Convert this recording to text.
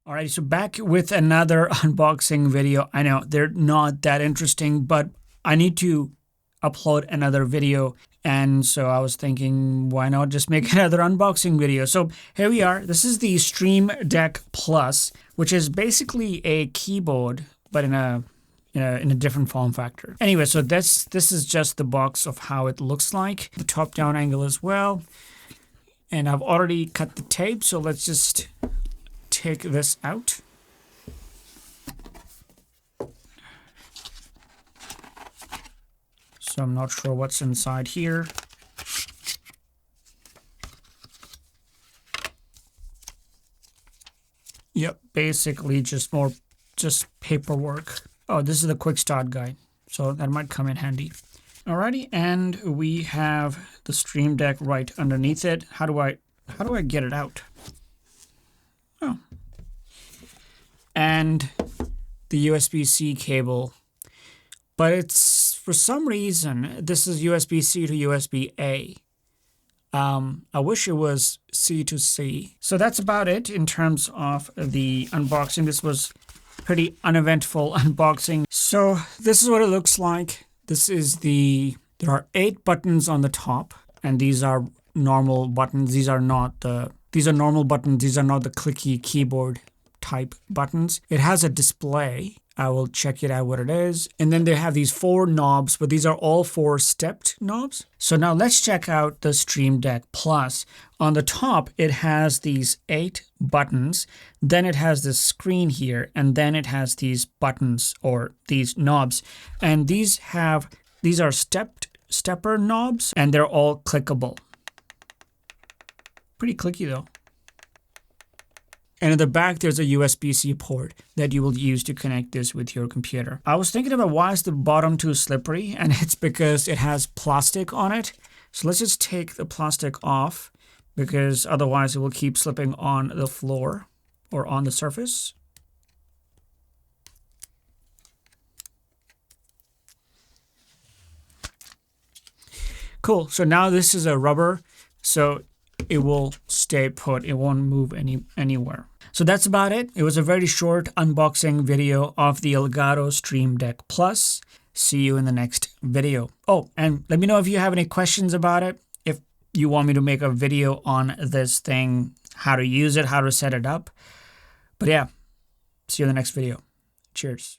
Alright, so back with another unboxing video. I know they're not that interesting, but I need to upload another video. And so I was thinking, why not just make another unboxing video? So here we are. This is the Stream Deck Plus, which is basically a keyboard, but in a different form factor. Anyway, so this is just the box of how it looks like. The top-down angle as well. And I've already cut the tape, so let's just take this out. So I'm not sure what's inside here. Yep, basically just paperwork. Oh, this is the quick start guide, so that might come in handy. Alrighty, and we have the Stream Deck right underneath it. How do I get it out? Oh. And the USB-C cable. But it's, for some reason, this is USB-C to USB-A. I wish it was C to C. So that's about it in terms of the unboxing. This was pretty uneventful unboxing. So this is what it looks like. There are 8 buttons on the top, and these are normal buttons. These are normal buttons. These are not the clicky keyboard type buttons. It has a display. I will check it out what it is. And then they have these 4 knobs, but these are all 4 stepped knobs. So now let's check out the Stream Deck Plus. On the top, it has these 8 buttons. Then it has this screen here, and then it has these buttons or these knobs. And these are stepper knobs, and they're all clickable. Pretty clicky though. And in the back, there's a USB-C port that you will use to connect this with your computer. I was thinking about why is the bottom too slippery, and it's because it has plastic on it. So let's just take the plastic off, because otherwise it will keep slipping on the floor or on the surface. Cool, so now this is a rubber, so it will stay put. It won't move anywhere. So that's about it. It was a very short unboxing video of the Elgato Stream Deck Plus. See you in the next video. Oh, and let me know if you have any questions about it. If you want me to make a video on this thing, how to use it, how to set it up. But yeah, see you in the next video. Cheers.